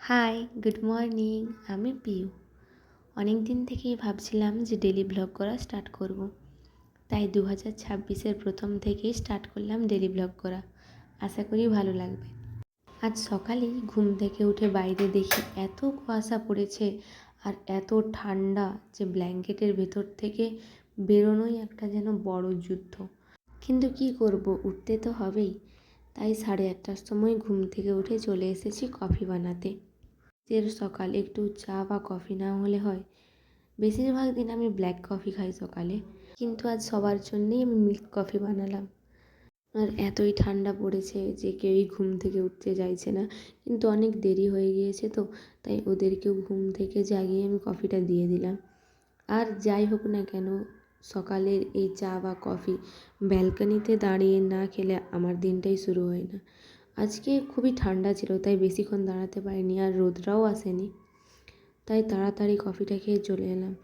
High, good morning. আমি পিউ। অনেক দিন থেকেই ভাবছিলাম যে ডেলি ব্লগ করা স্টার্ট করব। তাই 2026-এর প্রথম থেকেই স্টার্ট করলাম ডেলি ব্লগ করা। আশা করি ভালো লাগবে। আজ সকালেই ঘুম থেকে উঠে বাইরে দেখি এত কুয়াশা পড়েছে আর এত ঠান্ডা যে ব্ল্যাঙ্কেটের ভেতর থেকে বেরোনোই একটা যেন বড় যুদ্ধ। কিন্তু কি করব, উঠতে তো হবেই। তাই 1:30টার সময় ঘুম থেকে উঠে চলে এসেছি কফি বানাতে। সকাল একটু চা বা কফি না হলে হয়। বেশিরভাগ দিন আমি ব্ল্যাক কফি খাই সকালে, কিন্তু আজ সবার জন্যেই আমি মিল্ক কফি বানালাম। আর এতই ঠান্ডা পড়েছে যে কেউই ঘুম থেকে উঠতে চাইছে না, কিন্তু অনেক দেরি হয়ে গিয়েছে তো, তাই ওদেরকেও ঘুম থেকে জাগিয়ে আমি কফিটা দিয়ে দিলাম। আর যাই হোক না কেন, সকালের এই চা বা কফি ব্যালকনিতে দাঁড়িয়ে না খেলে আমার দিনটাই শুরু হয় না। আজকে খুবই ঠান্ডা ছিল, তাই বেশিক্ষণ দাঁড়াতে পারিনি, আর রোদটাও আসেনি। তাই তাড়াতাড়ি কফিটা খেয়ে চলে এলাম।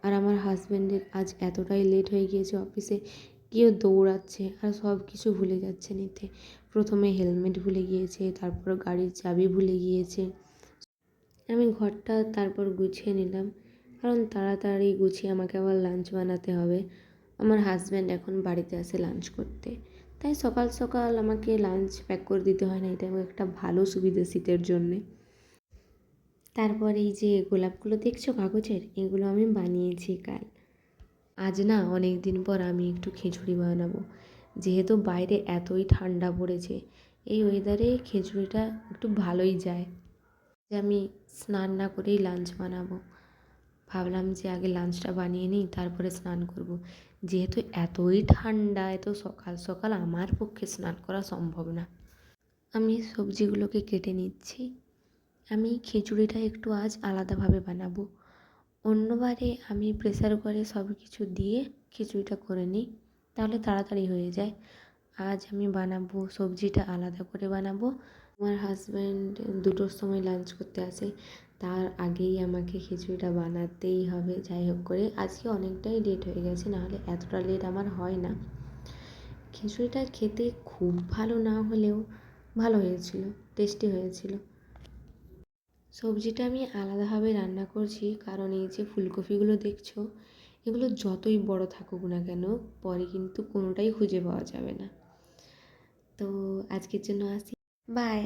আর আমার হাজব্যান্ডের আজ এতটাই লেট হয়ে গিয়েছে অফিসে, গিয়ে দৌড়াচ্ছে আর সব কিছু ভুলে যাচ্ছে নিতে। প্রথমে হেলমেট ভুলে গিয়েছে, তারপর গাড়ির চাবি ভুলে গিয়েছে। আমি ঘরটা তারপর গুছিয়ে নিলাম, কারণ তাড়াতাড়ি গুছিয়ে আমাকে আবার লাঞ্চ বানাতে হবে। আমার হাজব্যান্ড এখন বাড়িতে আসে লাঞ্চ করতে, তাই সকাল সকাল আমাকে লাঞ্চ প্যাক করে দিতে হয় না। এটা একটা ভালো সুবিধা শীতের জন্যে। তারপর এই যে গোলাপগুলো দেখছো কাগজের, এগুলো আমি বানিয়েছি কাল। আজ না অনেক দিন পর আমি একটু খিচুড়ি বানাবো, যেহেতু বাইরে এতই ঠান্ডা পড়েছে। এই ওয়েদারে খিচুড়িটা একটু ভালোই যায়। যে আমি স্নান না করেই লাঞ্চ বানাবো। ভাবলাম যে আগে লাঞ্চটা বানিয়ে নিই, তারপরে স্নান করব। যেহেতু এতই ঠান্ডা, এত সকাল সকাল আমার পক্ষে স্নান করা সম্ভব না। আমি সবজিগুলোকে কেটে নিচ্ছি। আমি খিচুড়িটা একটু আজ আলাদাভাবে বানাবো। অন্যবারে আমি প্রেসার কুকারে সব কিছু দিয়ে খিচুড়িটা করে নিই, তাহলে তাড়াতাড়ি হয়ে যায়। আজ আমি বানাবো, সবজিটা আলাদা করে বানাবো। আমার হাজব্যান্ড 2টোর সময় লাঞ্চ করতে আসে, তার আগেই আমাকে খিচুড়িটা বানাতেই হবে। যাই হোক করে আজকে অনেকটাই লেট হয়ে গেছে, নাহলে এতটা লেট আমার হয় না। খিচুড়িটা খেতে খুব ভালো না হলেও ভালো হয়েছিল, টেস্টি হয়েছিল। সবজিটা আমি আলাদাভাবে রান্না করছি, কারণ এই যে ফুলকপিগুলো দেখছো, এগুলো যতই বড় থাকুক না কেন, পরে কিন্তু কোনোটাই খুঁজে পাওয়া যাবে না। তো আজকের জন্য আসি, বাই।